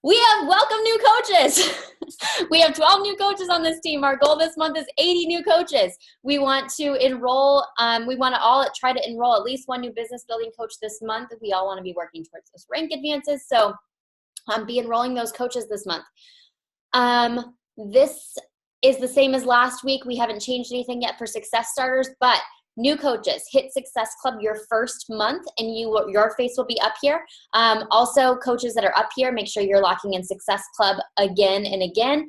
We have welcome new coaches. We have 12 new coaches on this team. Our goal this month is 80 new coaches. We want to enroll, we want to all try to enroll at least one new business building coach this month. We all want to be working towards those rank advances. So be enrolling those coaches this month. This is the same as last week. We haven't changed anything yet for success starters, but new coaches, hit Success Club your first month and your face will be up here. Also, coaches that are up here, make sure you're locking in Success Club again and again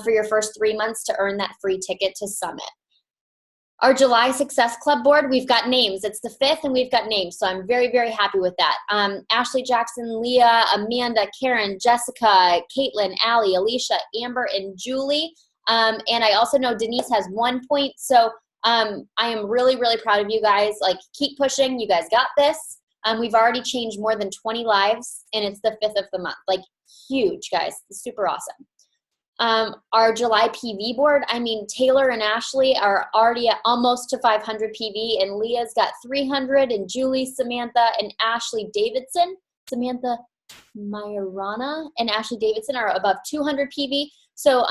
for your first 3 months to earn that free ticket to Summit. Our July Success Club board, we've got names. It's the 5th and we've got names, so I'm very, very happy with that. Ashley, Jackson, Leah, Amanda, Karen, Jessica, Caitlin, Allie, Alicia, Amber, and Julie. And I also know Denise has 1 point, so I am really, really proud of you guys. Like, keep pushing. You guys got this. We've already changed more than 20 lives, and it's the 5th of the month. Like, huge, guys. Super awesome. Our July PV board, I mean, Taylor and Ashley are already at almost to 500 PV, and Leah's got 300, and Julie, Samantha, and Ashley Davidson, Samantha Majorana, and Ashley Davidson are above 200 PV. So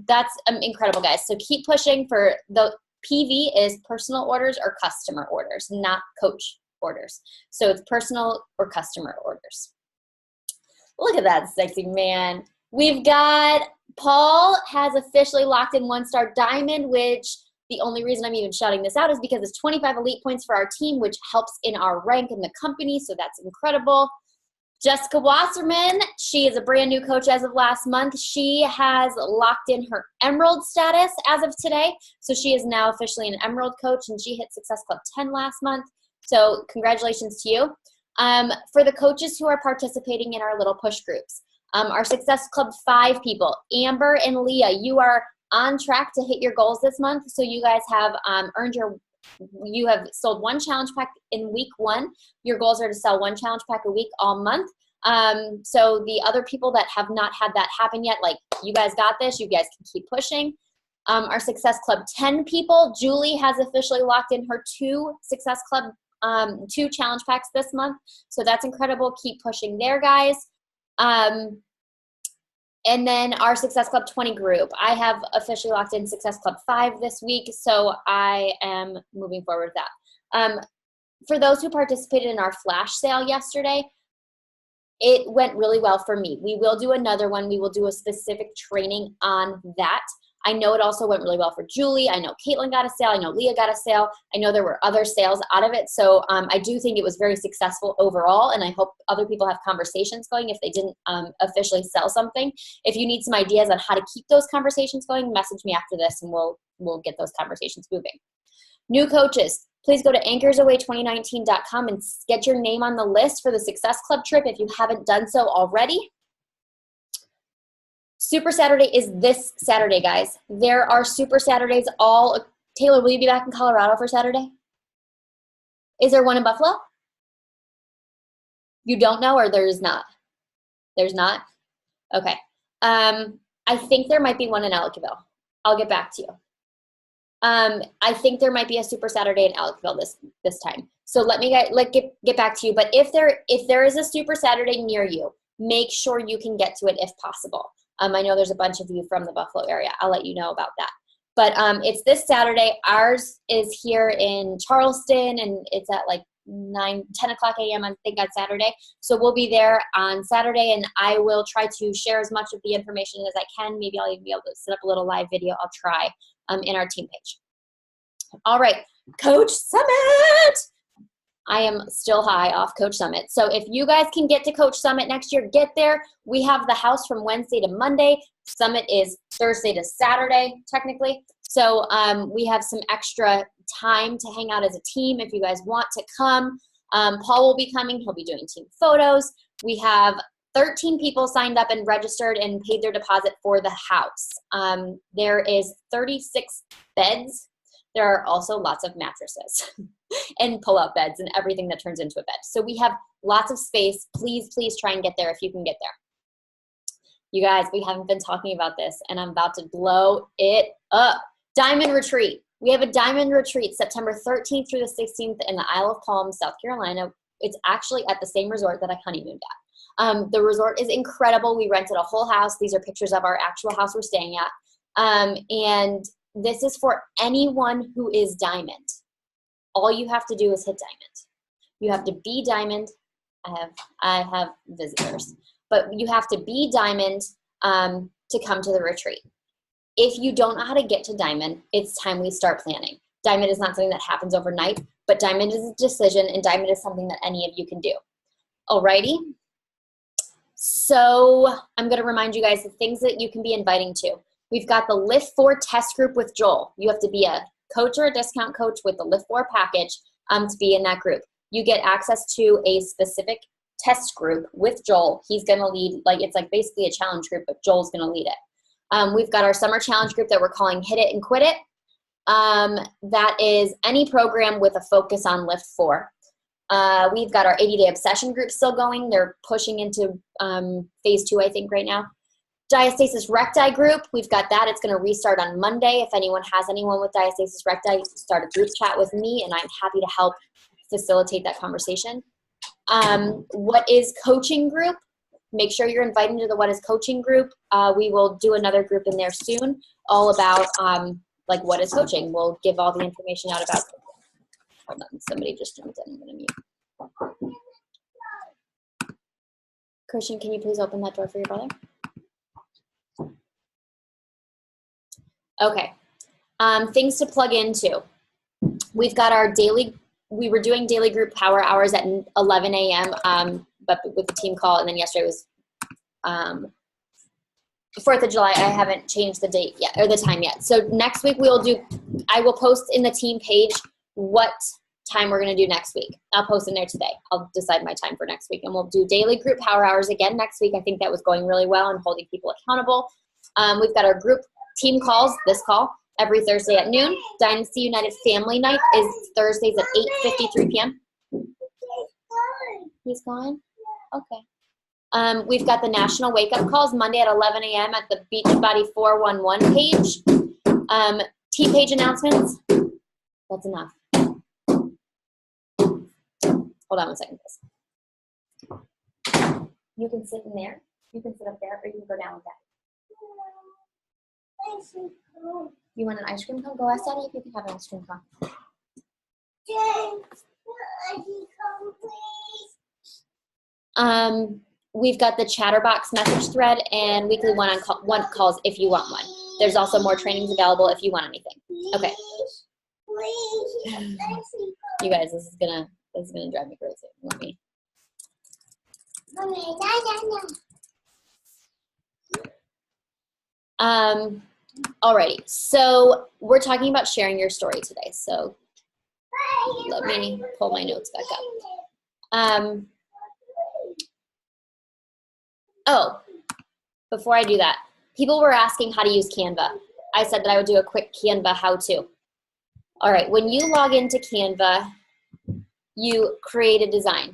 that's incredible, guys. So keep pushing for the PV is personal orders or customer orders, not coach orders. So it's personal or customer orders. Look at that sexy man. We've got Paul has officially locked in 1-star diamond, which the only reason I'm even shouting this out is because it's 25 elite points for our team, which helps in our rank in the company. So that's incredible. Jessica Wasserman, she is a brand new coach as of last month. She has locked in her Emerald status as of today. So she is now officially an Emerald coach, and she hit Success Club 10 last month. So congratulations to you. For the coaches who are participating in our little push groups, our Success Club 5 people, Amber and Leah, you are on track to hit your goals this month. So you guys have you have sold 1 challenge pack in week 1. Your goals are to sell 1 challenge pack a week all month. So the other people that have not had that happen yet, like, you guys got this. You guys can keep pushing. Our Success Club 10 people, Julie has officially locked in her 2 Success Club 2 challenge packs this month. So that's incredible. Keep pushing there, guys. And then our Success Club 20 group, I have officially locked in Success Club 5 this week, so I am moving forward with that. For those who participated in our flash sale yesterday, it went really well for me. We will do another one. We will do a specific training on that. I know it also went really well for Julie. I know Caitlin got a sale. I know Leah got a sale. I know there were other sales out of it. So I do think it was very successful overall, and I hope other people have conversations going if they didn't officially sell something. If you need some ideas on how to keep those conversations going, message me after this, and we'll get those conversations moving. New coaches, please go to anchorsaway2019.com and get your name on the list for the Success Club trip if you haven't done so already. Super Saturday is this Saturday, guys. There are Super Saturdays all. Taylor, will you be back in Colorado for Saturday? Is there one in Buffalo? You don't know, or there's not? There's not? Okay. I think there might be one in Ellicottville. I'll get back to you. I think there might be a Super Saturday in Ellicottville this time. So let me get back to you. But if there is a Super Saturday near you, make sure you can get to it if possible. I know there's a bunch of you from the Buffalo area. I'll let you know about that. But it's this Saturday. Ours is here in Charleston, and it's at like 10 o'clock a.m. I think on Saturday. So we'll be there on Saturday, and I will try to share as much of the information as I can. Maybe I'll even be able to set up a little live video. I'll try in our team page. All right, Coach Summit. I am still high off Coach Summit. So if you guys can get to Coach Summit next year, get there. We have the house from Wednesday to Monday. Summit is Thursday to Saturday, technically. So we have some extra time to hang out as a team if you guys want to come. Paul will be coming. He'll be doing team photos. We have 13 people signed up and registered and paid their deposit for the house. There is 36 beds. There are also lots of mattresses and pull-out beds and everything that turns into a bed. So we have lots of space. Please, please try and get there if you can get there. You guys, we haven't been talking about this, and I'm about to blow it up. Diamond Retreat. We have a Diamond Retreat September 13th through the 16th in the Isle of Palm, South Carolina. It's actually at the same resort that I honeymooned at. The resort is incredible. We rented a whole house. These are pictures of our actual house we're staying at. And this is for anyone who is diamond. All you have to do is hit diamond. You have to be diamond. I have visitors, but you have to be diamond to come to the retreat. If you don't know how to get to diamond, it's time we start planning. Diamond is not something that happens overnight, but diamond is a decision, and diamond is something that any of you can do. Alrighty. So I'm going to remind you guys the things that you can be inviting to. We've got the Lift 4 test group with Joel. You have to be a coach or a discount coach with the Lift 4 package to be in that group. You get access to a specific test group with Joel. He's going to lead, it's like basically a challenge group, but Joel's going to lead it. We've got our summer challenge group that we're calling Hit It and Quit It. That is any program with a focus on Lift 4. We've got our 80-day obsession group still going. They're pushing into phase 2, I think, right now. Diastasis recti group, we've got that. It's going to restart on Monday. If anyone has anyone with diastasis recti, start a group chat with me, and I'm happy to help facilitate that conversation. What is coaching group? Make sure you're invited to the What is Coaching group. We will do another group in there soon, all about what is coaching. We'll give all the information out about coaching. Hold on, somebody just jumped in. I'm going to mute. Christian, can you please open that door for your brother? Okay, things to plug into. We've got our we were doing daily group power hours at 11 a.m., but with the team call, and then yesterday was 4th of July. I haven't changed the date yet, or the time yet. So next week I will post in the team page what time we're gonna do next week. I'll post in there today. I'll decide my time for next week, and we'll do daily group power hours again next week. I think that was going really well and holding people accountable. We've got our group team calls, this call, every Thursday at noon. Dynasty United Family Night is Thursdays at 8:53 p.m. He's gone? Okay. We've got the National Wake Up Calls Monday at 11 a.m. at the Beachbody 411 page. T-page announcements. That's enough. Hold on one second, please. You can sit in there. You can sit up there, or you can go down with that. You want an ice cream cone? Go ask Daddy if you can have an ice cream cone. We've got the Chatterbox message thread and weekly one calls if you want one. There's also more trainings available if you want anything. Okay. You guys, this is gonna drive me crazy. Let me. Alrighty, so we're talking about sharing your story today. So let me pull my notes back up. Oh, before I do that, people were asking how to use Canva. I said that I would do a quick Canva how-to. All right, when you log into Canva, you create a design.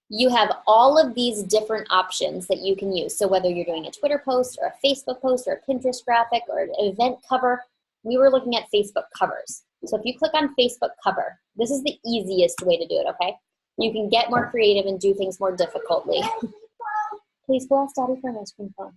You have all of these different options that you can use. So whether you're doing a Twitter post or a Facebook post or a Pinterest graphic or an event cover, we were looking at Facebook covers. So if you click on Facebook cover, this is the easiest way to do it, okay? You can get more creative and do things more difficultly. Please go ask Daddy for an ice cream cone.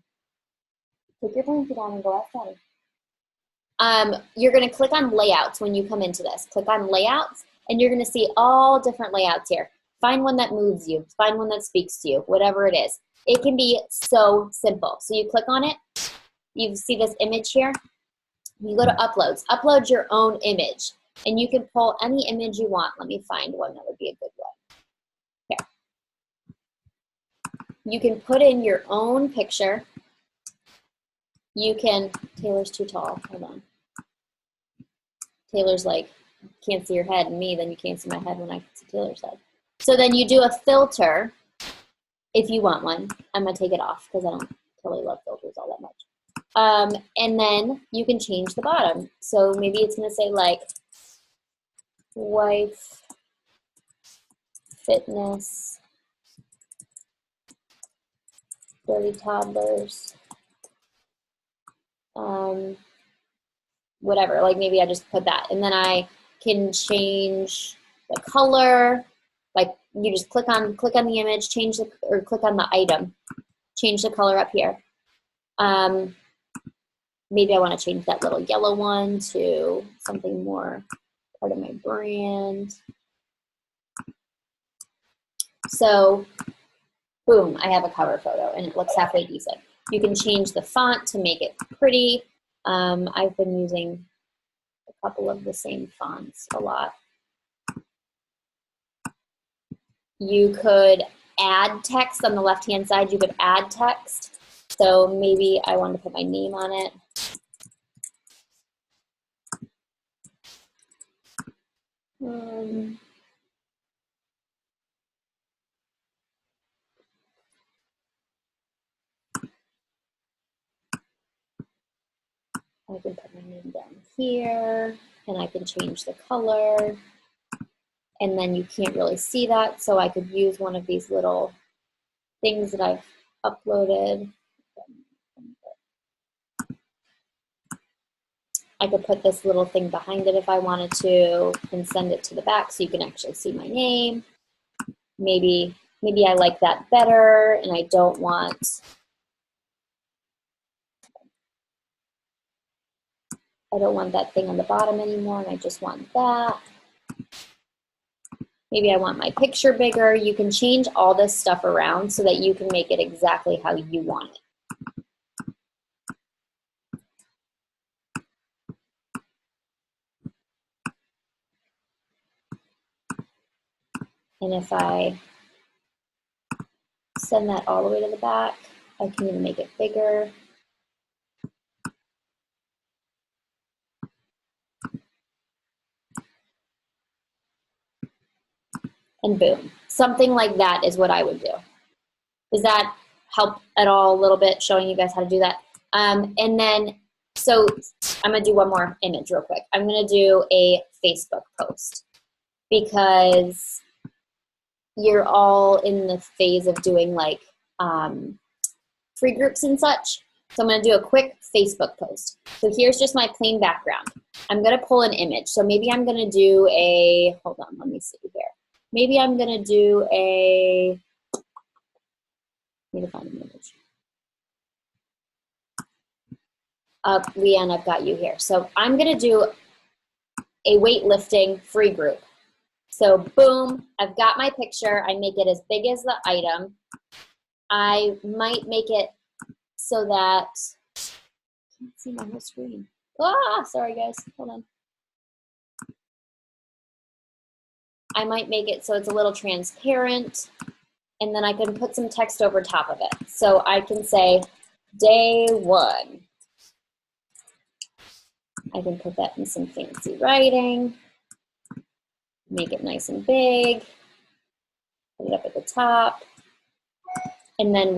Take your blanket on and go ask Daddy. You're gonna click on layouts when you come into this. Click on layouts and you're gonna see all different layouts here. Find one that moves you, find one that speaks to you, whatever it is. It can be so simple. So you click on it, you see this image here, you go to uploads, upload your own image, and you can pull any image you want. Let me find one that would be a good one. Here. You can put in your own picture. You can, Taylor's too tall, hold on. Taylor's like, can't see your head, and me, then you can't see my head when I see Taylor's head. So then you do a filter if you want one. I'm gonna take it off because I don't totally love filters all that much. And then you can change the bottom. So maybe it's gonna say like wife, fitness, dirty toddlers, whatever, like maybe I just put that. And then I can change the color, Like you just click on the image, or click on the item, change the color up here. Maybe I want to change that little yellow one to something more part of my brand. So boom, I have a cover photo and it looks halfway decent. You can change the font to make it pretty. I've been using a couple of the same fonts a lot. You could add text on the left-hand side. You could add text. So maybe I want to put my name on it. I can put my name down here, and I can change the color. And then you can't really see that, so I could use one of these little things that I've uploaded. I could put this little thing behind it if I wanted to and send it to the back so you can actually see my name. Maybe I like that better and I don't want that thing on the bottom anymore and I just want that. Maybe I want my picture bigger. You can change all this stuff around so that you can make it exactly how you want it. And if I send that all the way to the back, I can even make it bigger. And boom, something like that is what I would do. Does that help at all a little bit, showing you guys how to do that? And then, so I'm gonna do one more image real quick. I'm gonna do a Facebook post because you're all in the phase of doing like free groups and such. So I'm gonna do a quick Facebook post. So here's just my plain background. I'm gonna pull an image. So maybe I'm gonna do a, hold on, let me see here. Maybe I'm gonna do a, need to find an image. Leanne, I've got you here. So I'm gonna do a weightlifting free group. So boom, I've got my picture. I make it as big as the item. I might make it so that, I can't see my whole screen. Ah, sorry guys, hold on. I might make it so it's a little transparent and then I can put some text over top of it. So I can say day 1. I can put that in some fancy writing, make it nice and big, put it up at the top, and then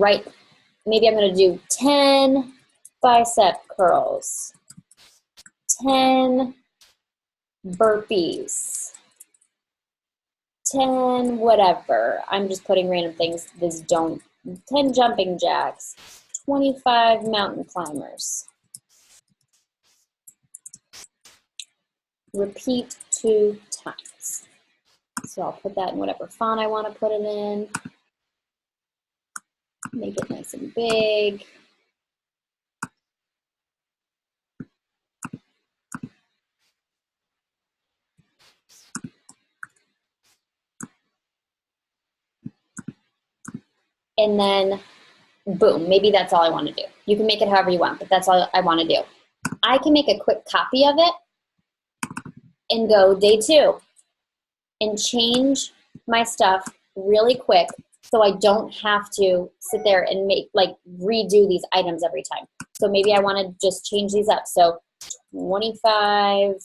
maybe I'm gonna do 10 bicep curls, 10 burpees, 10 whatever. I'm just putting random things. 10 jumping jacks, 25 mountain climbers. Repeat 2 times. So I'll put that in whatever font I want to put it in. Make it nice and big. And then, boom, maybe that's all I want to do. You can make it however you want, but that's all I want to do. I can make a quick copy of it and go day 2 and change my stuff really quick so I don't have to sit there and redo these items every time. So maybe I want to just change these up. So 25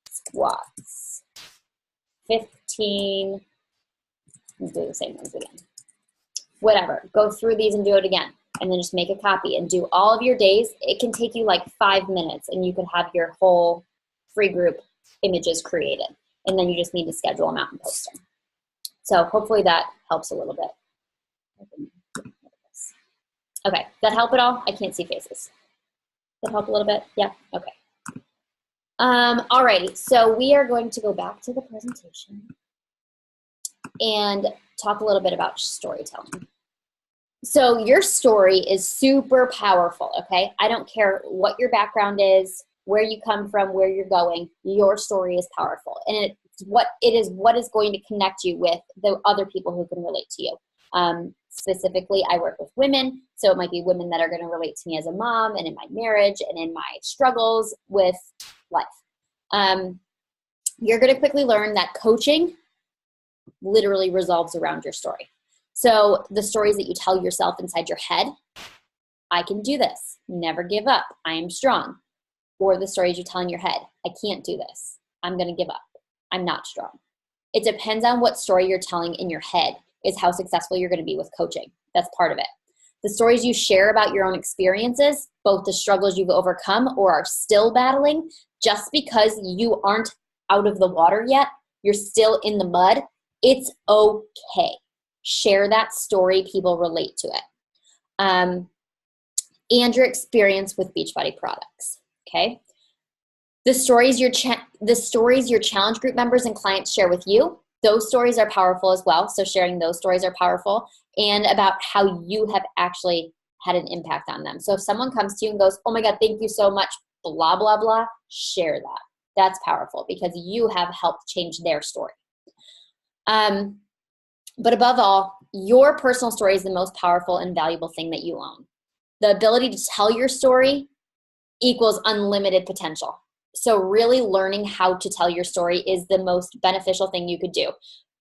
squats, 15, do the same ones again. Whatever, go through these and do it again. And then just make a copy and do all of your days. It can take you like 5 minutes and you can have your whole free group images created. And then you just need to schedule them out and post them. So hopefully that helps a little bit. Okay, that help at all? I can't see faces. That help a little bit? Yeah, okay. Alrighty, so we are going to go back to the presentation. and talk a little bit about storytelling. So your story is super powerful, okay? I don't care what your background is, where you come from, where you're going, your story is powerful. And what is going to connect you with the other people who can relate to you. Specifically, I work with women, so it might be women that are going to relate to me as a mom and in my marriage and in my struggles with life. You're going to quickly learn that coaching literally revolves around your story. So the stories that you tell yourself inside your head, I can do this, never give up, I am strong. Or the stories you tell in your head, I can't do this, I'm going to give up, I'm not strong. It depends on what story you're telling in your head is how successful you're going to be with coaching. That's part of it. The stories you share about your own experiences, both the struggles you've overcome or are still battling, just because you aren't out of the water yet, you're still in the mud, it's okay. Share that story, people relate to it. And your experience with Beachbody products, okay? The stories your challenge group members and clients share with you, those stories are powerful as well. So sharing those stories are powerful, and about how you have actually had an impact on them. So if someone comes to you and goes, oh my God, thank you so much, blah, blah, blah, share that. That's powerful because you have helped change their story. But above all, your personal story is the most powerful and valuable thing that you own. The ability to tell your story equals unlimited potential. So really learning how to tell your story is the most beneficial thing you could do.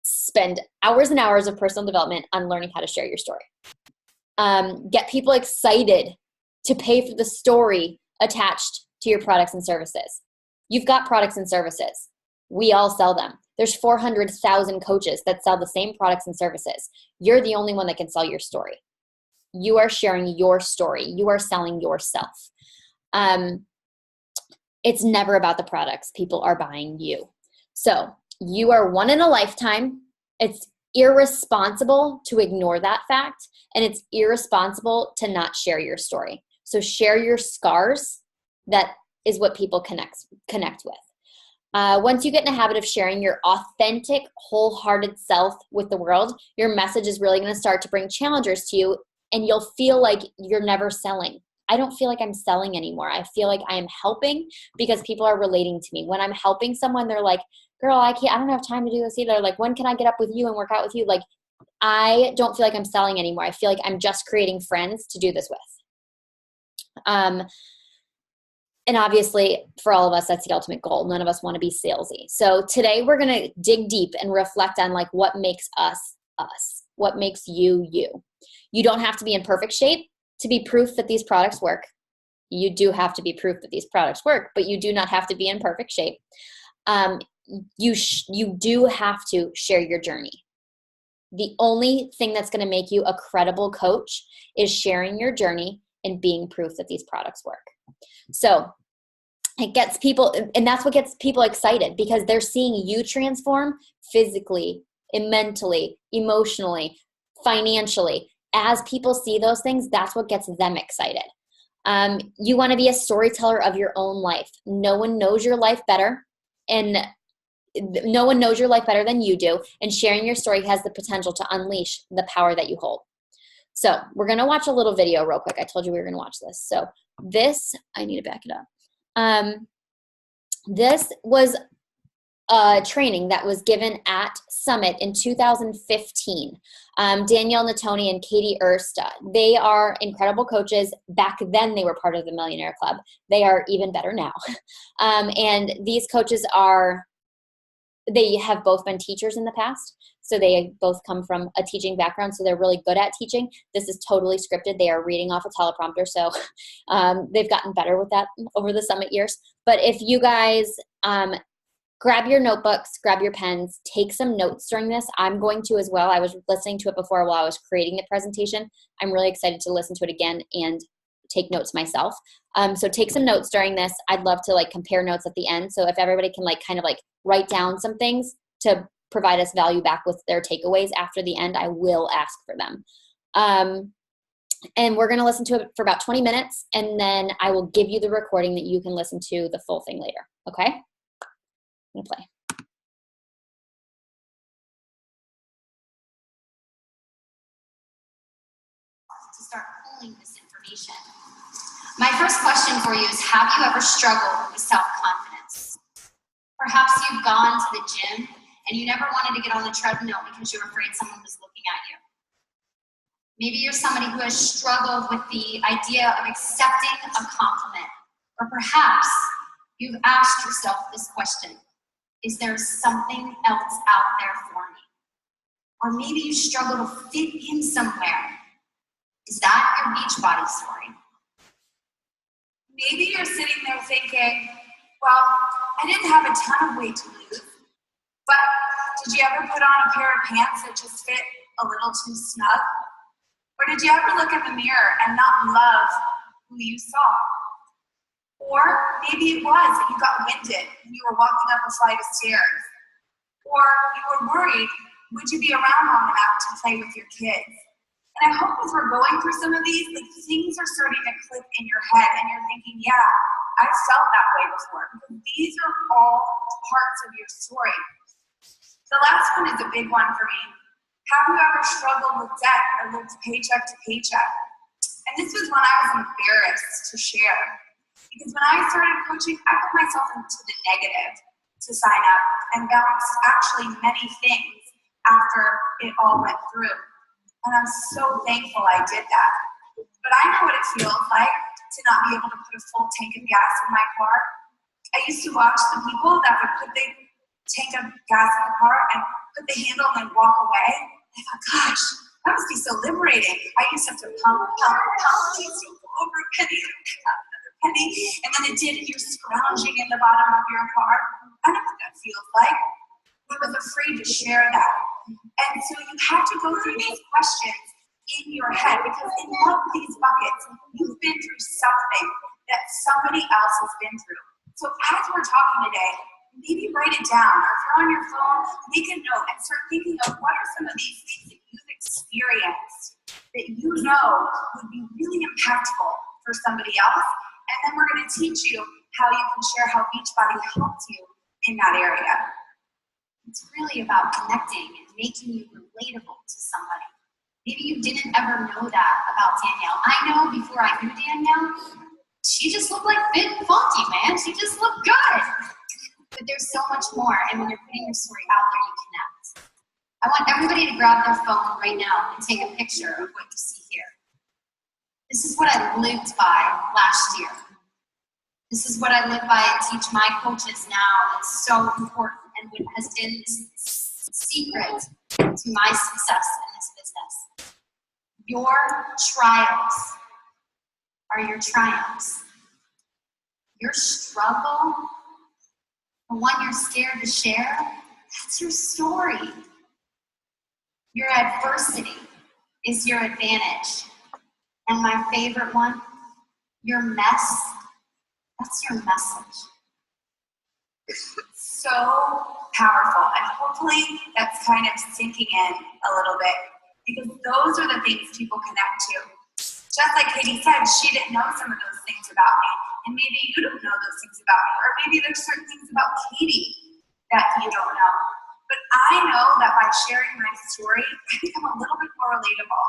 Spend hours and hours of personal development on learning how to share your story. Get people excited to pay for the story attached to your products and services. You've got products and services. We all sell them. There's 400,000 coaches that sell the same products and services. You're the only one that can sell your story. You are sharing your story. You are selling yourself. It's never about the products. People are buying you. So you are one in a lifetime. It's irresponsible to ignore that fact, and it's irresponsible to not share your story. So share your scars. That is what people connect with. Once you get in a habit of sharing your authentic, wholehearted self with the world, your message is really going to start to bring challengers to you, and you'll feel like you're never selling. I don't feel like I'm selling anymore. I feel like I am helping because people are relating to me. When I'm helping someone, they're like, girl, I don't have time to do this either. Like, when can I get up with you and work out with you? Like, I don't feel like I'm selling anymore. I feel like I'm just creating friends to do this with. And obviously, for all of us, that's the ultimate goal. None of us want to be salesy. So today we're going to dig deep and reflect on like what makes us, us. What makes you, you. You don't have to be in perfect shape to be proof that these products work. You do have to be proof that these products work, but you do not have to be in perfect shape. You do have to share your journey. The only thing that's going to make you a credible coach is sharing your journey and being proof that these products work. So it gets people, and that's what gets people excited because they're seeing you transform physically, mentally, emotionally, financially. As people see those things, that's what gets them excited. You want to be a storyteller of your own life. No one knows your life better, and no one knows your life better than you do, and sharing your story has the potential to unleash the power that you hold. So we're going to watch a little video real quick. I told you we were going to watch this. So this, I need to back it up. This was a training that was given at Summit in 2015. Danielle Natoni and Katie Ersta, they are incredible coaches. Back then they were part of the Millionaire Club. They are even better now. And these coaches they have both been teachers in the past. So they both come from a teaching background, so they're really good at teaching. This is totally scripted. They are reading off a teleprompter, so they've gotten better with that over the Summit years. But if you guys grab your notebooks, grab your pens, take some notes during this. I'm going to as well. I was listening to it before while I was creating the presentation. I'm really excited to listen to it again and take notes myself. So take some notes during this. I'd love to like compare notes at the end. So if everybody can like kind of like write down some things to provide us value back with their takeaways after the end, I will ask for them. And we're going to listen to it for about 20 minutes, and then I will give you the recording that you can listen to the full thing later. Okay? I'm going to play. start pulling this information. My first question for you is, have you ever struggled with self-confidence? Perhaps you've gone to the gym and you never wanted to get on the treadmill because you were afraid someone was looking at you. Maybe you're somebody who has struggled with the idea of accepting a compliment. Or perhaps you've asked yourself this question: is there something else out there for me? Or maybe you struggle to fit in somewhere. Is that your Beachbody story? Maybe you're sitting there thinking, well, I didn't have a ton of weight to lose, but did you ever put on a pair of pants that just fit a little too snug? Or did you ever look in the mirror and not love who you saw? Or maybe it was that you got winded and you were walking up a flight of stairs. Or you were worried, would you be around long enough to play with your kids? And I hope as we're going through some of these, like, things are starting to click in your head and you're thinking, yeah, I've felt that way before. Because these are all parts of your story. The last one is a big one for me. Have you ever struggled with debt or lived paycheck to paycheck? And this was when I was embarrassed to share. Because when I started coaching, I put myself into the negative to sign up and balanced actually many things after it all went through. And I'm so thankful I did that. But I know what it feels like to not be able to put a full tank of gas in my car. I used to watch the people that would put the tank of gas in the car and put the handle and then walk away. I thought, gosh, that must be so liberating. I used to have to pump, over a penny and pick up another penny. And then you're scrounging in the bottom of your car. I know what that feels like. I was afraid to share that. And so you have to go through these questions in your head, because in all of these buckets, you've been through something that somebody else has been through. So as we're talking today, maybe write it down, or if you're on your phone, make a note and start thinking of what are some of these things that you've experienced that you know would be really impactful for somebody else. And then we're going to teach you how you can share how Beachbody helped you in that area. It's really about connecting and making you relatable to somebody. Maybe you didn't ever know that about Danielle. I know before I knew Danielle, she just looked like fit and funky, man. She just looked good. But there's so much more, and when you're putting your story out there, you connect. I want everybody to grab their phone right now and take a picture of what you see here. This is what I lived by last year. This is what I live by and teach my coaches now. It's so important, and what has been the secret to my success in this business. Your trials are your triumphs. Your struggle, the one you're scared to share, that's your story. Your adversity is your advantage. And my favorite one, your mess, that's your message. So powerful, and hopefully that's kind of sinking in a little bit, because those are the things people connect to. Just like Katie said, she didn't know some of those things about me, and maybe you don't know those things about me, or maybe there's certain things about Katie that you don't know. But I know that by sharing my story, I become a little bit more relatable.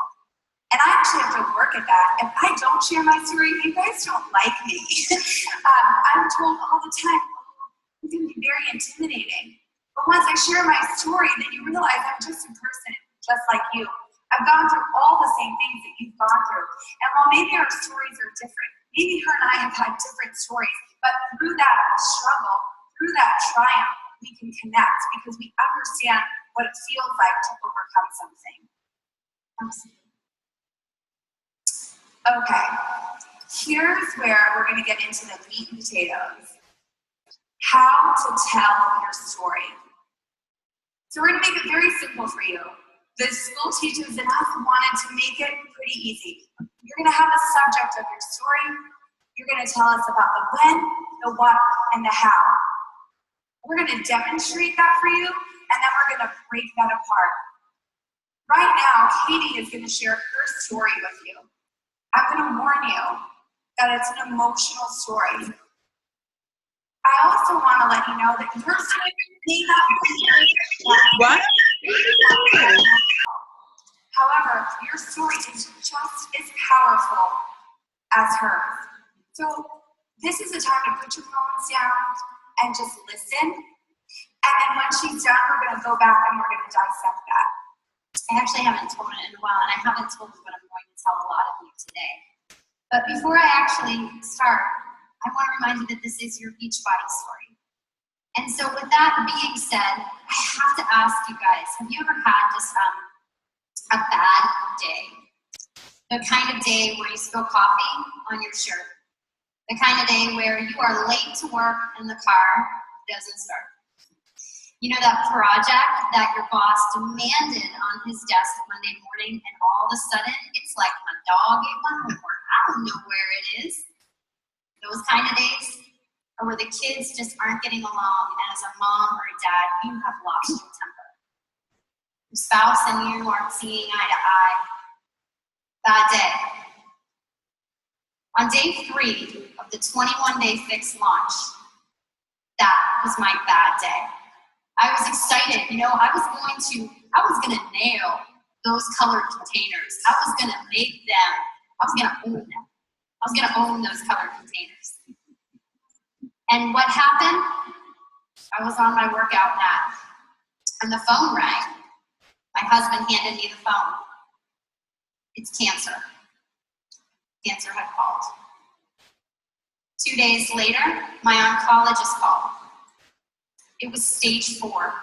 And I actually have to work at that. If I don't share my story, you guys don't like me. I'm told all the time, it can be very intimidating. But once I share my story, then you realize I'm just a person, just like you. I've gone through all the same things that you've gone through. And while maybe our stories are different, maybe her and I have had different stories, but through that struggle, through that triumph, we can connect because we understand what it feels like to overcome something. Absolutely. Okay, here's where we're going to get into the meat and potatoes. How to tell your story. So we're going to make it very simple for you. The school teachers and us wanted to make it pretty easy. You're going to have a subject of your story. You're going to tell us about the when, the what, and the how. We're going to demonstrate that for you, and then we're going to break that apart. Right now, Katie is going to share her story with you. I'm going to warn you that it's an emotional story. I also want to let you know that your story may not be what? However, your story is just as powerful as hers. So this is a time to put your phones down and just listen. And then when she's done, we're going to go back and we're going to dissect that. I actually haven't told it in a while, and I haven't told you what I'm going to tell a lot of you today. But before I actually start, I want to remind you that this is your Beachbody story. And so with that being said, I have to ask you guys, have you ever had just a bad day? The kind of day where you spill coffee on your shirt. The kind of day where you are late to work and the car doesn't start. You know that project that your boss demanded on his desk Monday morning, and all of a sudden it's like my dog ate my homework. I don't know where it is. Those kind of days are where the kids just aren't getting along, and as a mom or a dad, you have lost your temper. Your spouse and you aren't seeing eye to eye. Bad day. On day 3 of the 21-day fix launch, that was my bad day. I was excited, you know, I was gonna nail those colored containers. I was gonna make them, I was gonna own them. I was gonna own those colored containers. And what happened? I was on my workout mat and the phone rang. My husband handed me the phone. It's cancer. Cancer had called. 2 days later, my oncologist called. It was stage 4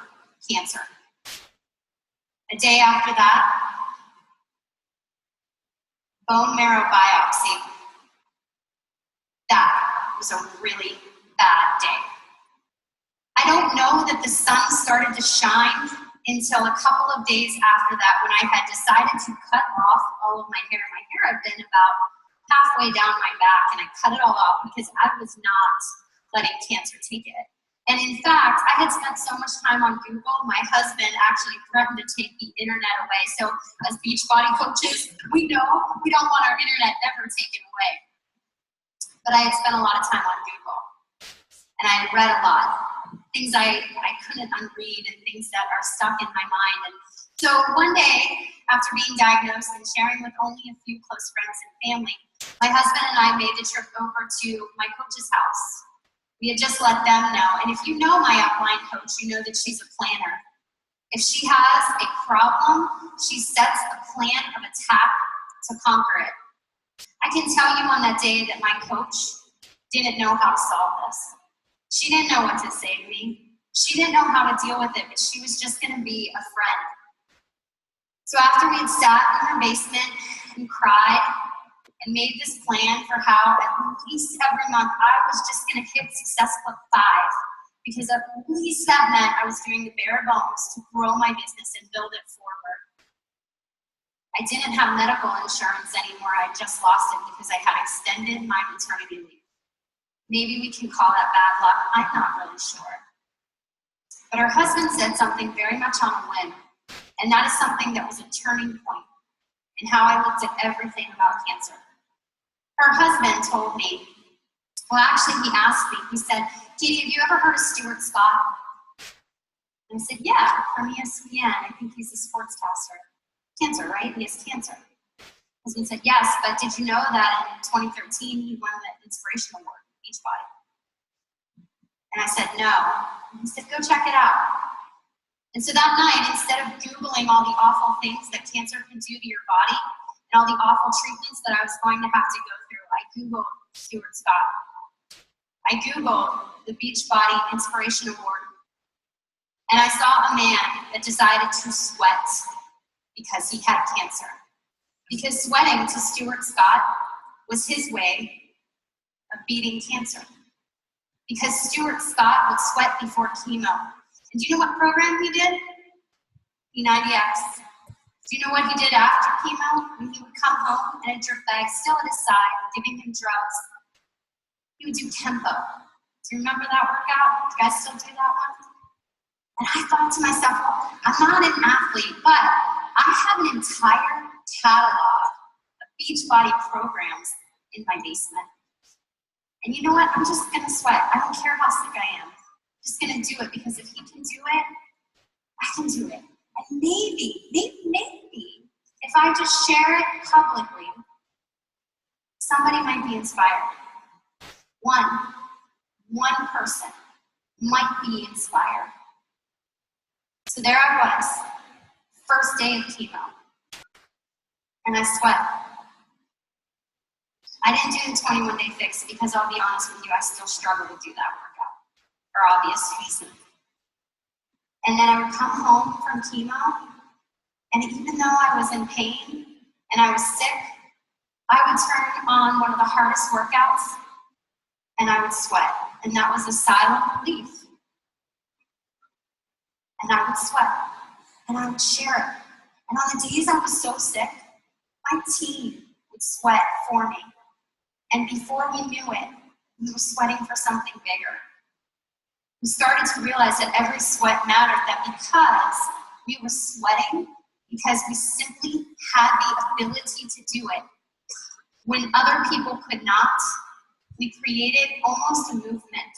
cancer. A day after that, bone marrow biopsy. That was a really bad day. I don't know that the sun started to shine until a couple of days after that, when I had decided to cut off all of my hair. My hair had been about halfway down my back, and I cut it all off because I was not letting cancer take it. And in fact, I had spent so much time on Google, my husband actually threatened to take the internet away. So as Beachbody coaches, we know we don't want our internet ever taken away. But I had spent a lot of time on Google, and I had read a lot. Things I couldn't unread, and things that are stuck in my mind. And so one day, after being diagnosed and sharing with only a few close friends and family, my husband and I made the trip over to my coach's house. We had just let them know. And if you know my upline coach, you know that she's a planner. If she has a problem, she sets a plan of attack to conquer it. I can tell you on that day that my coach didn't know how to solve this. She didn't know what to say to me. She didn't know how to deal with it, but she was just going to be a friend. So after we had sat in her basement and cried and made this plan for how at least every month I was just going to hit Success Club 5, because at least that meant I was doing the bare bones to grow my business and build it forward. I didn't have medical insurance anymore. I just lost it because I had extended my maternity leave. Maybe we can call that bad luck. I'm not really sure. But her husband said something very much on a whim, and that is something that was a turning point in how I looked at everything about cancer. Her husband told me, well, actually he asked me, he said, Katie, have you ever heard of Stuart Scott? And I said, yeah, from ESPN. I think he's a sportscaster. Cancer, right? He has cancer. My husband said, yes, but did you know that in 2013 he won the Inspiration Award for Beachbody? And I said, no. And he said, go check it out. And so that night, instead of Googling all the awful things that cancer can do to your body and all the awful treatments that I was going to have to go through, I Googled Stuart Scott. I Googled the Beachbody Inspiration Award. And I saw a man that decided to sweat because he had cancer. Because sweating to Stuart Scott was his way of beating cancer. Because Stuart Scott would sweat before chemo. And do you know what program he did? P90X. Do you know what he did after chemo? When he would come home and a drip bag still at his side, giving him drugs, he would do tempo. Do you remember that workout? Do you guys still do that one? And I thought to myself, well, I'm not an athlete, but I have an entire catalog of Beachbody programs in my basement. And you know what? I'm just going to sweat. I don't care how sick I am. I'm just going to do it, because if he can do it, I can do it. And maybe, if I just share it publicly, Somebody might be inspired. One person might be inspired. So there I was, first day of chemo, and I sweat. I didn't do the 21-day fix because I'll be honest with you, I still struggle to do that workout for obvious reasons. And then I would come home from chemo, and even though I was in pain and I was sick, I would turn on one of the hardest workouts and I would sweat. And that was a silent relief. And I would sweat and I would share it. And on the days I was so sick, my team would sweat for me. And before we knew it, we were sweating for something bigger. We started to realize that every sweat mattered, that because we were sweating, because we simply had the ability to do it, when other people could not, we created almost a movement.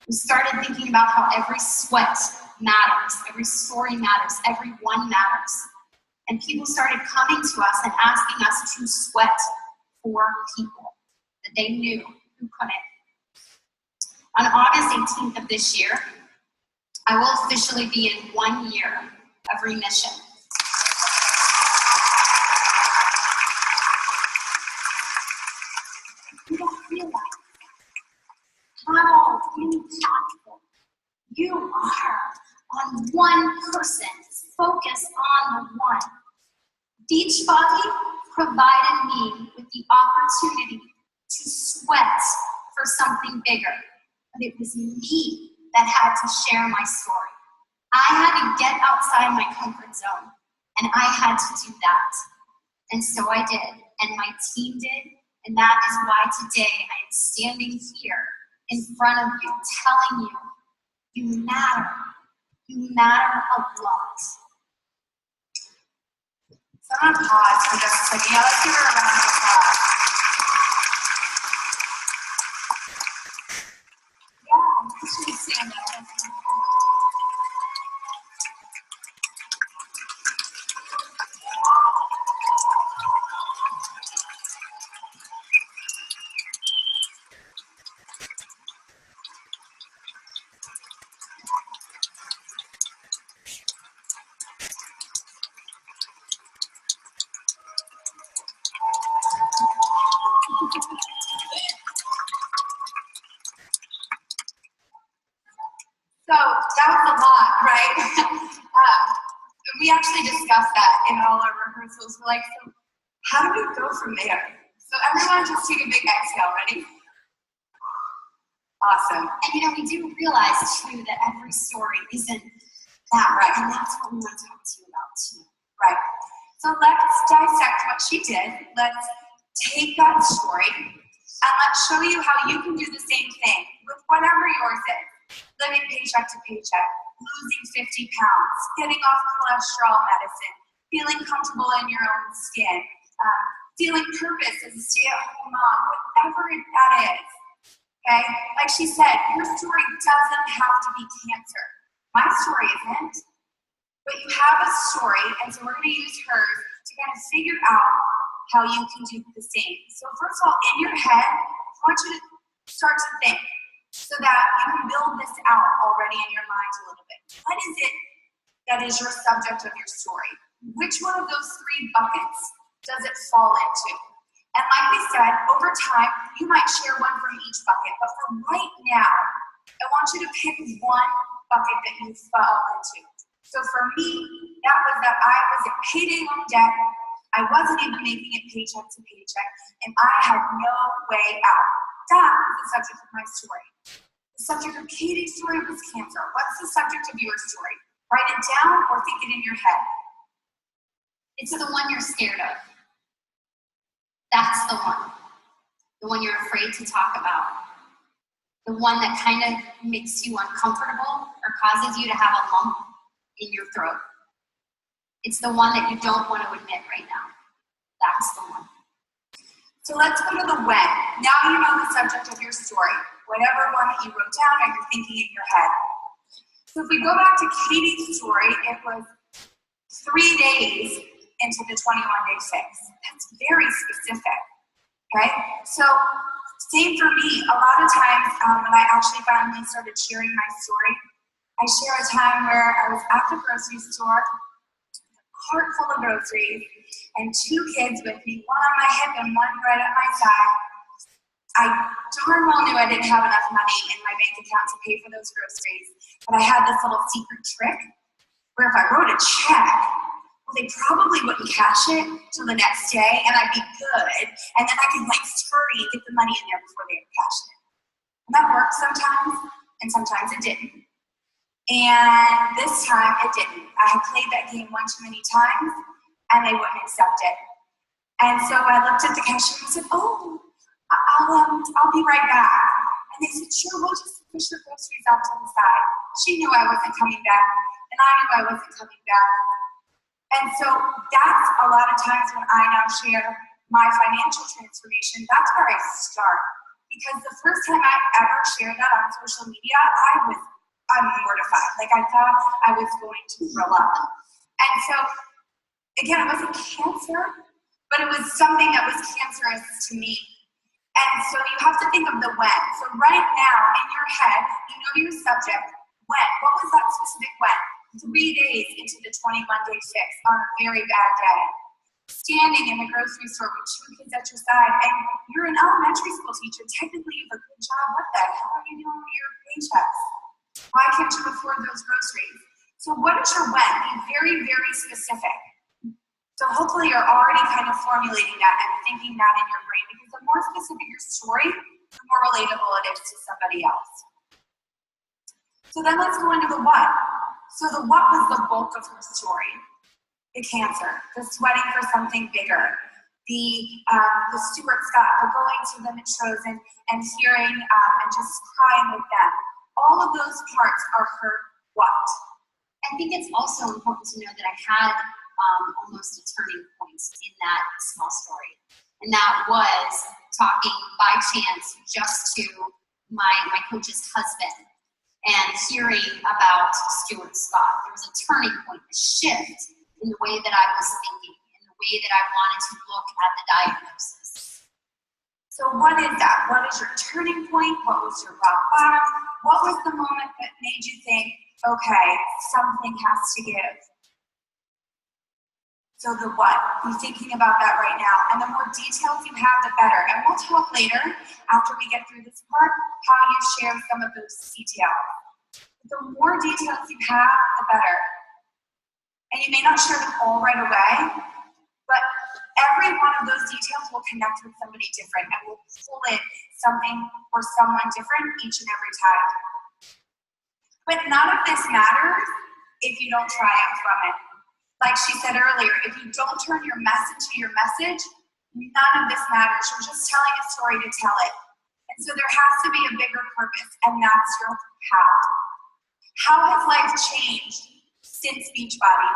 We started thinking about how every sweat matters, every story matters, every one matters. And people started coming to us and asking us to sweat for people that they knew who couldn't. On August 18th of this year, I will officially be in 1 year of remission. You don't realize how impactful you are on one person. Focus on the one. Beachbody provided me with the opportunity to sweat for something bigger, but it was me that had to share my story. I had to get outside my comfort zone, and I had to do that. And so I did, and my team did, and that is why today I am standing here in front of you, telling you, you matter. You matter a lot. So I'm gonna pause for just a second. Yeah, let's give her a round of applause. Yeah, you should stand up. So that was a lot, right? We actually discussed that in all our rehearsals. We're like, so how do we go from there? So everyone just take a big exhale, ready? Awesome. And you know, we do realize too that every story isn't that right, and that's what we want to talk to you about too. Right. So let's dissect what she did. Let's take that story and let's show you how you can do the same thing with whatever yours is. Living paycheck to paycheck, losing 50 pounds, getting off cholesterol medicine, feeling comfortable in your own skin, feeling purpose as a stay-at-home mom, whatever that is. Okay? Like she said, your story doesn't have to be cancer. My story isn't. But you have a story, and so we're going to use hers to kind of figure out how you can do the same. So first of all, in your head, I want you to start to think so that you can build this out already in your mind a little bit. What is it that is your subject of your story? Which one of those three buckets does it fall into? And like we said, over time, you might share one from each bucket, but for right now, I want you to pick one bucket that you fall into. So for me, that was that I was in payday loan debt, I wasn't even making it paycheck to paycheck, and I had no way out. That was the subject of my story. The subject of Katie's story was cancer. What's the subject of your story? Write it down or think it in your head. It's the one you're scared of. That's the one you're afraid to talk about. The one that kind of makes you uncomfortable or causes you to have a lump in your throat. It's the one that you don't want to admit right now. That's the one. So let's go to the when. Now you know the subject of your story, whatever one that you wrote down or you're thinking in your head. So if we go back to Katie's story, it was 3 days into the 21-day fix. That's very specific, okay? So same for me. A lot of times when I actually finally started sharing my story, I share a time where I was at the grocery store, cart full of groceries, and 2 kids with me, one on my hip and one right at my side. I darn well knew I didn't have enough money in my bank account to pay for those groceries, but I had this little secret trick where if I wrote a check, well, they probably wouldn't cash it till the next day, and I'd be good, and then I could like scurry and get the money in there before they would cash it. And that worked sometimes, and sometimes it didn't. And this time it didn't. I had played that game one too many times, and they wouldn't accept it. And so I looked at the cashier and said, "Oh, I'll be right back." And they said, "Sure, we'll just push your groceries off to the side." She knew I wasn't coming back, and I knew I wasn't coming back. And so that's a lot of times when I now share my financial transformation, that's where I start. Because the first time I ever shared that on social media, I'm mortified. Like I thought I was going to throw up. And so, again, it wasn't cancer, but it was something that was cancerous to me. And so you have to think of the when. So right now in your head, you know your subject, when. What was that specific when? 3 days into the 21-day fix on a very bad day. Standing in the grocery store with 2 kids at your side, and you're an elementary school teacher. Technically you have a good job. What the hell are you doing with your paychecks? Why can't you afford those groceries? So what is your when? Be very, very specific. So hopefully you're already kind of formulating that and thinking that in your brain, because the more specific your story, the more relatable it is to somebody else. So then let's go into the what. So the what was the bulk of her story. The cancer, the sweating for something bigger, the Stuart Scott, the going to the metros and hearing and just crying with them. All of those parts are her what. I think it's also important to know that I had almost a turning point in that small story. And that was talking by chance just to my coach's husband and hearing about Stuart Scott. There was a turning point, a shift in the way that I was thinking, in the way that I wanted to look at the diagnosis. So what is that? What is your turning point? What was your rock bottom? What was the moment that made you think, okay, something has to give? So the what, be thinking about that right now. And the more details you have, the better. And we'll talk later, after we get through this part, how you share some of those details. The more details you have, the better. And you may not share them all right away, but every one of those details will connect with somebody different and will pull in something or someone different each and every time. But none of this matters if you don't triumph from it. Like she said earlier, if you don't turn your mess into your message, none of this matters. You're just telling a story to tell it. And so there has to be a bigger purpose, and that's your how. How has life changed since Beachbody?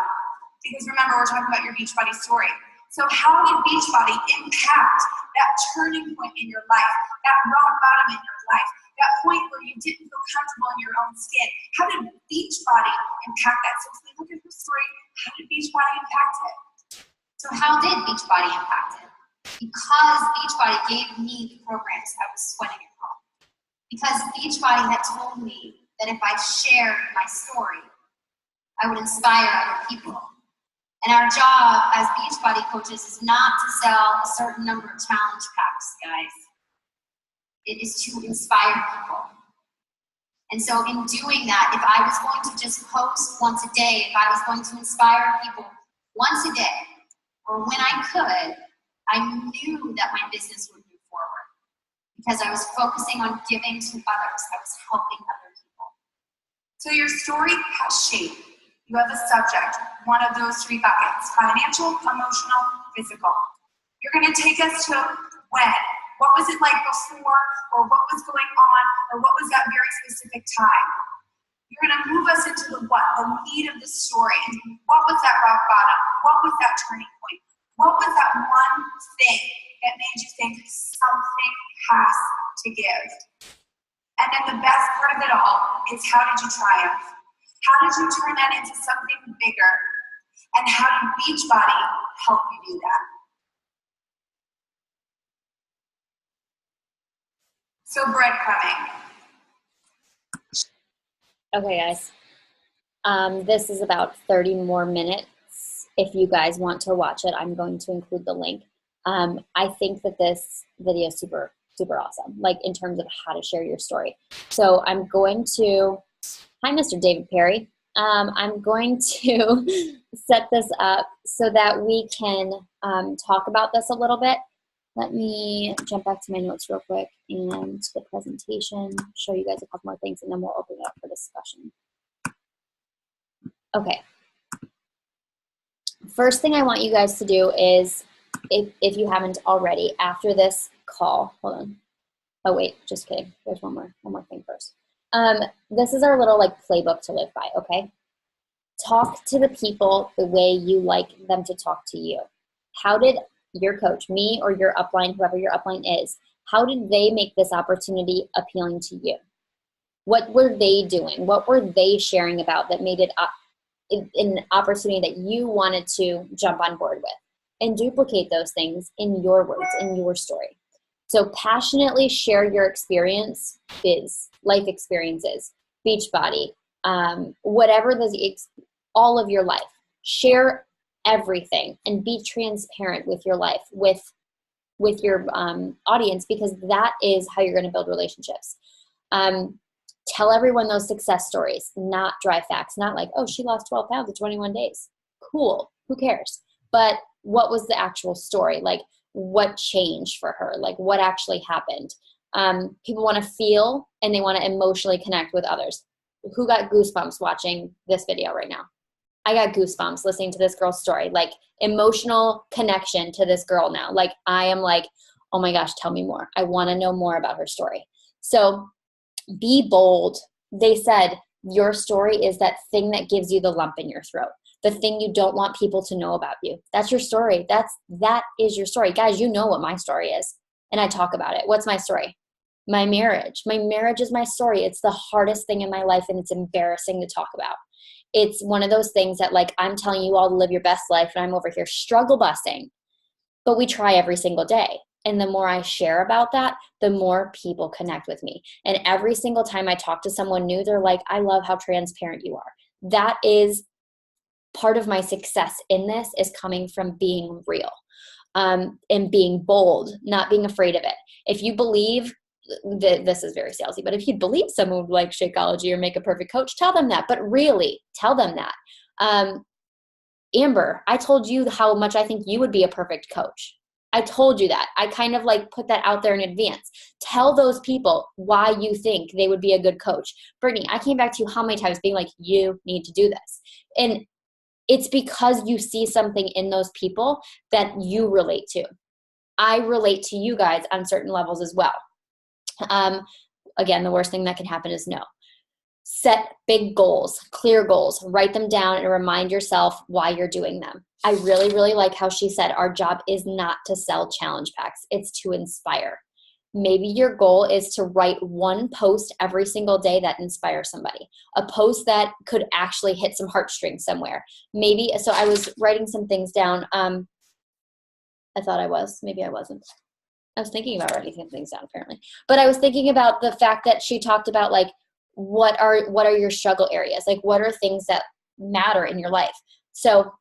Because remember, we're talking about your Beachbody story. So how did Beachbody impact that turning point in your life, that rock bottom in your life, that point where you didn't feel comfortable in your own skin? How did Beachbody impact that? So if we look at her story, how did Beachbody impact it? So how did Beachbody impact it? Because Beachbody gave me the programs I was sweating at home. Because Beachbody had told me that if I shared my story, I would inspire other people. And our job as Beachbody coaches is not to sell a certain number of challenge packs, guys. It is to inspire people. And so in doing that, if I was going to just post once a day, if I was going to inspire people once a day, or when I could, I knew that my business would move forward. Because I was focusing on giving to others. I was helping other people. So your story has shape. You have a subject, one of those 3 buckets: financial, emotional, physical. You're going to take us to when. What was it like before, or what was going on, or what was that very specific time? You're going to move us into the what, the meat of the story. What was that rock bottom? What was that turning point? What was that one thing that made you think something has to give? And then the best part of it all is, how did you triumph? How did you turn that into something bigger? And how did Beachbody help you do that? So breadcrumbing. Okay, guys. This is about 30 more minutes. If you guys want to watch it, I'm going to include the link. I think that this video is super, super awesome, like in terms of how to share your story. So I'm going to, hi, Mr. David Perry. I'm going to set this up so that we can talk about this a little bit. Let me jump back to my notes real quick and the presentation, show you guys a couple more things, and then we'll open it up for discussion. Okay. First thing I want you guys to do is, if you haven't already, after this call, hold on. Oh wait, just kidding. There's one more thing first. This is our little like playbook to live by, okay? Talk to the people the way you like them to talk to you. How did your coach, me or your upline, whoever your upline is, how did they make this opportunity appealing to you? What were they doing? What were they sharing about that made it an opportunity that you wanted to jump on board with? And duplicate those things in your words, in your story. So passionately share your experience, life experiences, Beachbody, whatever all of your life. Share everything and be transparent with your life, with your audience, because that is how you're going to build relationships. Tell everyone those success stories, not dry facts, not like, oh, she lost 12 pounds in 21 days. Cool, who cares? But what was the actual story? Like, what changed for her? Like, what actually happened? People want to feel and they want to emotionally connect with others. Who got goosebumps watching this video right now? I got goosebumps listening to this girl's story, like emotional connection to this girl now. Like, I am like, oh my gosh, tell me more. I want to know more about her story. So be bold. They said your story is that thing that gives you the lump in your throat, the thing you don't want people to know about you. That's your story. That is your story. Guys, you know what my story is, and I talk about it. What's my story? My marriage. My marriage is my story. It's the hardest thing in my life, and it's embarrassing to talk about. It's one of those things that, like, I'm telling you all to live your best life, and I'm over here struggle busting, but we try every single day. And the more I share about that, the more people connect with me. And every single time I talk to someone new, they're like, I love how transparent you are. That is part of my success in this, is coming from being real and being bold, not being afraid of it. If you believe, this is very salesy, but if you believe someone would like Shakeology or Make a Perfect Coach, tell them that. But really, tell them that. Amber, I told you how much I think you would be a perfect coach. I told you that. I kind of like put that out there in advance. Tell those people why you think they would be a good coach. Brittany, I came back to you how many times being like, you need to do this. And it's because you see something in those people that you relate to. I relate to you guys on certain levels as well. Again, the worst thing that can happen is no. Set big goals, clear goals, write them down, and remind yourself why you're doing them. I really, really like how she said our job is not to sell challenge packs. It's to inspire. Maybe your goal is to write one post every single day that inspires somebody, a post that could actually hit some heartstrings somewhere. Maybe, so I was writing some things down. I thought I was, maybe I wasn't. I was thinking about writing some things down apparently, but I was thinking about the fact that she talked about like, what are your struggle areas? Like, what are things that matter in your life? So,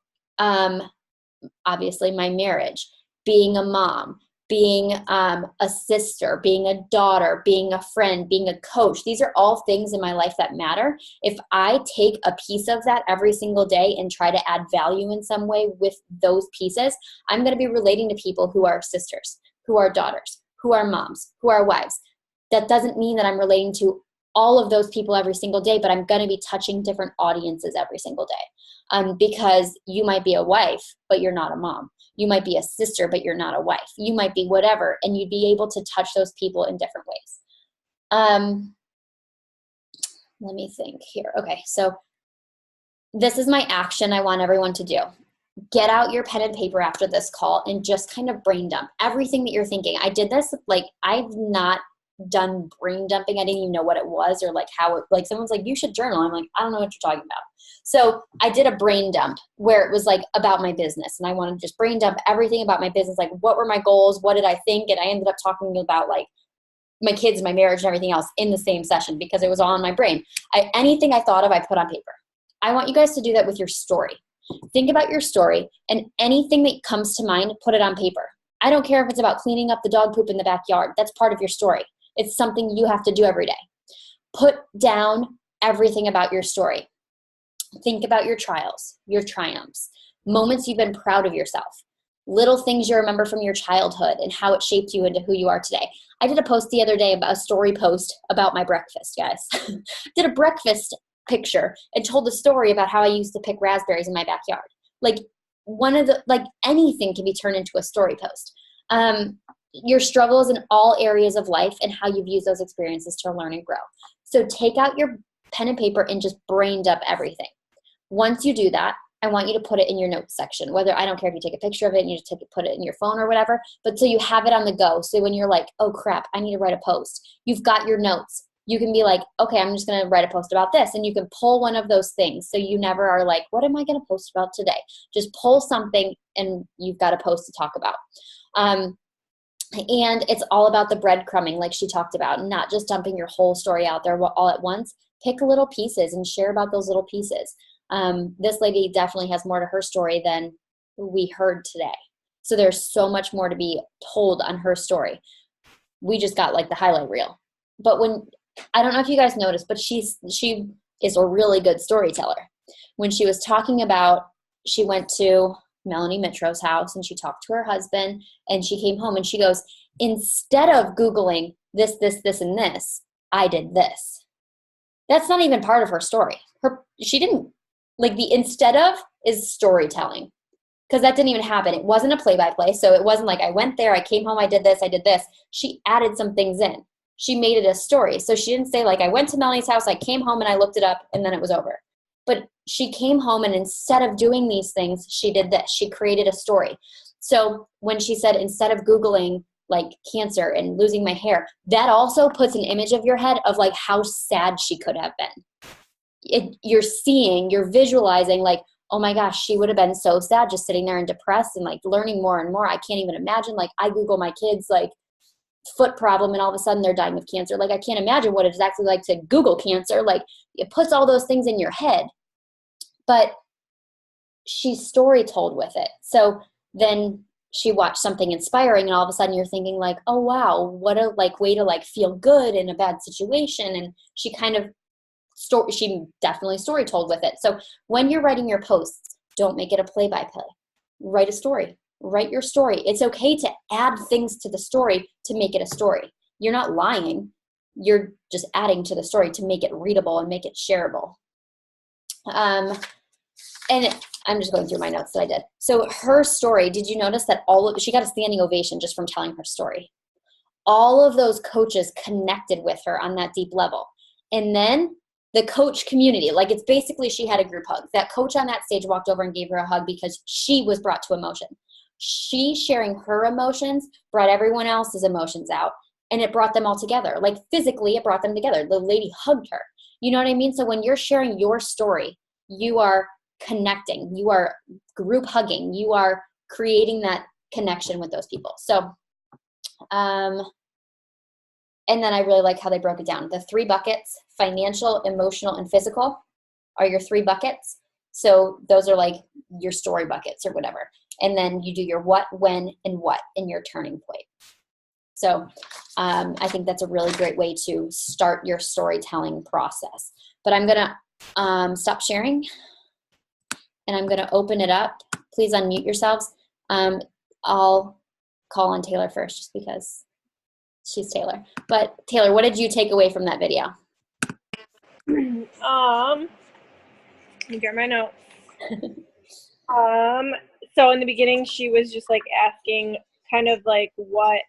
obviously my marriage, being a mom, being a sister, being a daughter, being a friend, being a coach. These are all things in my life that matter. If I take a piece of that every single day and try to add value in some way with those pieces, I'm going to be relating to people who are sisters, who are daughters, who are moms, who are wives. That doesn't mean that I'm relating to all of those people every single day, but I'm going to be touching different audiences every single day. Because you might be a wife, but you're not a mom. You might be a sister, but you're not a wife. You might be whatever, and you'd be able to touch those people in different ways. Let me think here. Okay, so this is my action I want everyone to do. Get out your pen and paper after this call and just kind of brain dump everything that you're thinking. I did this, like, I've not done brain dumping. I didn't even know what it was or like how it, like someone's like, you should journal. I'm like, I don't know what you're talking about. So I did a brain dump where it was like about my business, and I wanted to just brain dump everything about my business. Like, what were my goals? What did I think? And I ended up talking about like my kids, my marriage, and everything else in the same session because it was all in my brain. Anything I thought of, I put on paper. I want you guys to do that with your story. Think about your story, and anything that comes to mind, put it on paper. I don't care if it's about cleaning up the dog poop in the backyard. That's part of your story. It's something you have to do every day. Put down everything about your story. Think about your trials, your triumphs, moments you've been proud of yourself, little things you remember from your childhood and how it shaped you into who you are today. I did a post the other day, about a story post about my breakfast, guys. Did a breakfast picture and told the story about how I used to pick raspberries in my backyard. Like anything can be turned into a story post. Your struggles in all areas of life and how you've used those experiences to learn and grow. So take out your pen and paper and just brain dump everything. Once you do that, I want you to put it in your notes section. Whether, I don't care if you take a picture of it and you just put it in your phone or whatever, but so you have it on the go. So when you're like, oh crap, I need to write a post, you've got your notes. You can be like, okay, I'm just going to write a post about this. And you can pull one of those things. So you never are like, what am I going to post about today? Just pull something and you've got a post to talk about. And it's all about the breadcrumbing, like she talked about, not just dumping your whole story out there all at once. Pick little pieces and share about those little pieces. This lady definitely has more to her story than we heard today. So there's so much more to be told on her story. We just got like the highlight reel. But I don't know if you guys noticed, but she is a really good storyteller. When she was talking about, she went to Melanie Mitro's house and she talked to her husband and she came home and she goes, instead of Googling this, and this, I did this. That's not even part of her story. She didn't, like, the instead of is storytelling, because that didn't even happen. It wasn't a play-by-play. So it wasn't like I went there, I came home, I did this, I did this. She added some things in. She made it a story. So she didn't say like, I went to Melanie's house, I came home and I looked it up and then it was over. But she came home and instead of doing these things, she did this. She created a story. So when she said, instead of Googling like cancer and losing my hair, that also puts an image of your head of like how sad she could have been. You're visualizing like, oh my gosh, she would have been so sad just sitting there and depressed and like learning more and more. I can't even imagine. Like, I Google my kids like foot problem and all of a sudden they're dying of cancer. Like, I can't imagine what it's actually like to Google cancer. Like, it puts all those things in your head, but she's story told with it. So then she watched something inspiring and all of a sudden you're thinking like, oh wow, what a like way to like feel good in a bad situation. And she kind of she definitely story told with it. So when you're writing your posts, don't make it a play-by-play. Write a story. Write your story. It's okay to add things to the story to make it a story. You're not lying. You're just adding to the story to make it readable and make it shareable. And I'm just going through my notes that I did. So her story, did you notice that she got a standing ovation just from telling her story? All of those coaches connected with her on that deep level. And then the coach community, like, it's basically she had a group hug. That coach on that stage walked over and gave her a hug because she was brought to emotion. She sharing her emotions brought everyone else's emotions out, and it brought them all together. Like, physically, it brought them together. The lady hugged her. You know what I mean? So when you're sharing your story, you are connecting. You are group hugging. You are creating that connection with those people. So, and then I really like how they broke it down. The 3 buckets, financial, emotional, and physical, are your 3 buckets. So those are like your story buckets or whatever. And then you do your what, when, and what in your turning point. So I think that's a really great way to start your storytelling process. But I'm going to stop sharing, and I'm going to open it up. Please unmute yourselves. I'll call on Taylor first just because she's Taylor. But Taylor, what did you take away from that video? Let me get my notes. So in the beginning, she was just like asking kind of like, what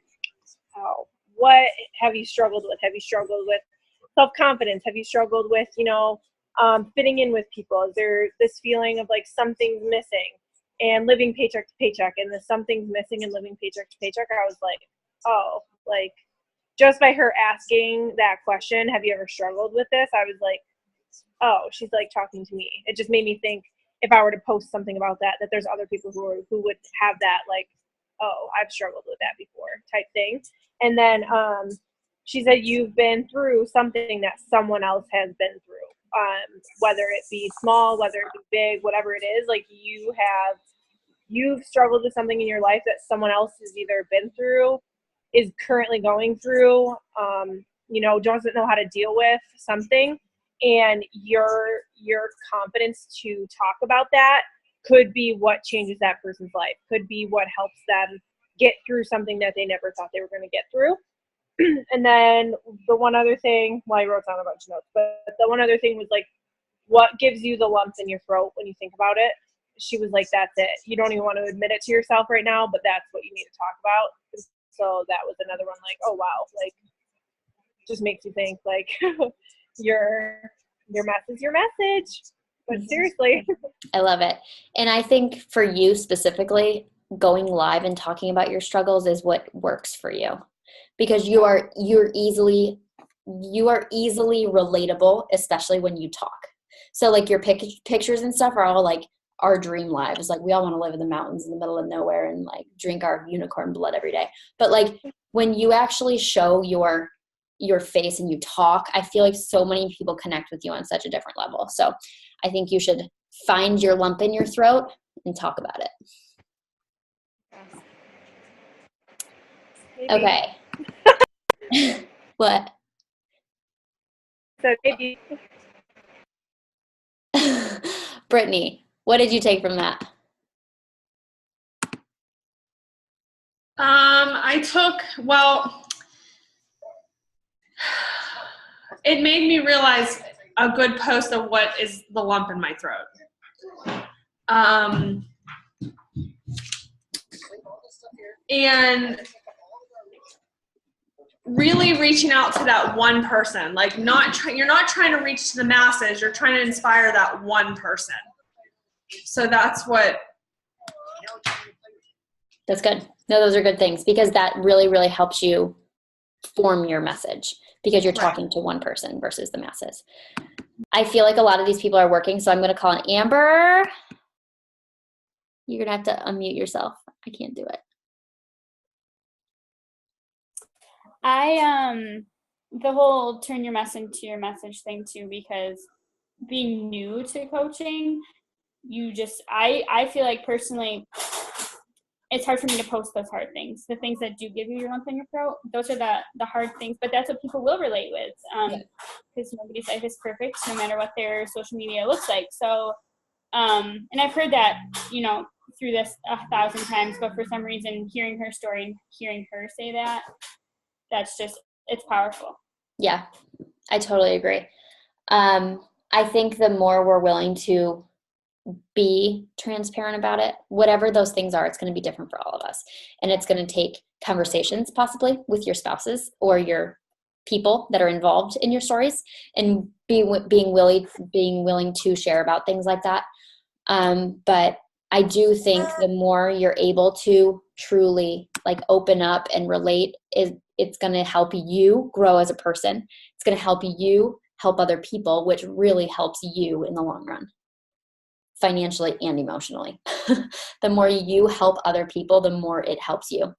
have you struggled with? Have you struggled with self-confidence? Have you struggled with, fitting in with people? Is there this feeling of like something's missing and living paycheck to paycheck, and the something's missing and living paycheck to paycheck? I was like, oh, like just by her asking that question, have you ever struggled with this? I was like, oh, she's like talking to me. It just made me think, if I were to post something about that there's other people who would have that, like, oh, I've struggled with that before type thing. And then she said, you've been through something that someone else has been through, whether it be small, whether it be big, whatever it is, like you've struggled with something in your life that someone else has either been through, is currently going through, doesn't know how to deal with something. And your confidence to talk about that could be what changes that person's life, could be what helps them get through something that they never thought they were going to get through. And then the one other thing, well, I wrote down a bunch of notes, but the one other thing was like, what gives you the lump in your throat when you think about it? She was like, that's it. You don't even want to admit it to yourself right now, but that's what you need to talk about. So that was another one, like, oh wow, like, just makes you think, like, your mess is your message. But seriously. I love it. And I think for you specifically, going live and talking about your struggles is what works for you, because you're easily relatable, especially when you talk. So like your pictures and stuff are all like our dream lives. Like we all want to live in the mountains in the middle of nowhere and like drink our unicorn blood every day. But like when you actually show your face and you talk, I feel like so many people connect with you on such a different level. So I think you should find your lump in your throat and talk about it. Maybe. Okay. What? So maybe. Brittany, what did you take from that? It made me realize a good post of what is the lump in my throat. And really reaching out to that one person, like you're not trying to reach to the masses, you're trying to inspire that one person. So that's good. No, those are good things, because that really, really helps you form your message, because you're talking to one person versus the masses. I feel like a lot of these people are working, so I'm going to call on Amber. You're going to have to unmute yourself. I can't do it. The whole turn your mess into your message thing too, because being new to coaching, I feel like personally, it's hard for me to post those hard things. The things that do give you your lump in your throat, those are the hard things, but that's what people will relate with. Because nobody's life is perfect, no matter what their social media looks like. So, and I've heard that, through this 1,000 times, but for some reason, hearing her story and hearing her say that, it's powerful. Yeah, I totally agree. I think the more we're willing to be transparent about it, whatever those things are, it's going to be different for all of us. And it's going to take conversations possibly with your spouses or your people that are involved in your stories, and being willing to share about things like that. But I do think the more you're able to truly like open up and relate, it's going to help you grow as a person. It's going to help you help other people, which really helps you in the long run, financially and emotionally. The more you help other people, the more it helps you.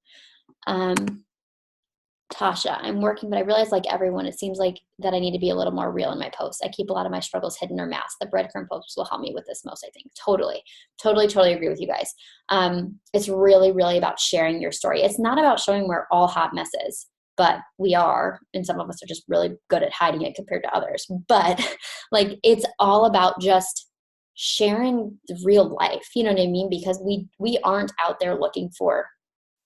Tasha, I'm working, but I realize like everyone, it seems like that I need to be a little more real in my posts. I keep a lot of my struggles hidden or masked. The breadcrumb posts will help me with this most, I think. Totally agree with you guys. It's really, really about sharing your story. It's not about showing we're all hot messes, but we are, and some of us are just really good at hiding it compared to others. But like, it's all about just sharing real life, you know what I mean? Because we aren't out there looking for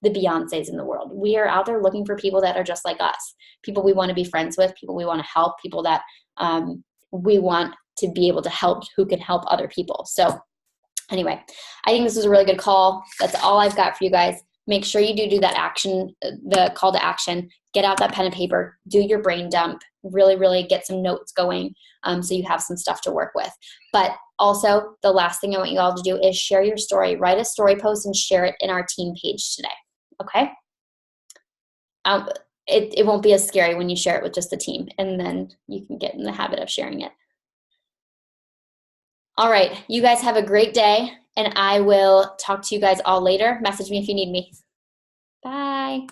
the Beyoncés in the world. We are out there looking for people that are just like us, people we want to be friends with, people we want to help, people that we want to be able to help, who can help other people. So anyway, I think this was a really good call. That's all I've got for you guys. Make sure you do that action, the call to action. Get out that pen and paper, do your brain dump, really, really get some notes going so you have some stuff to work with. But also, the last thing I want you all to do is share your story. Write a story post and share it in our team page today. Okay? it won't be as scary when you share it with just the team, and then you can get in the habit of sharing it. All right, you guys have a great day, and I will talk to you guys all later. Message me if you need me. Bye.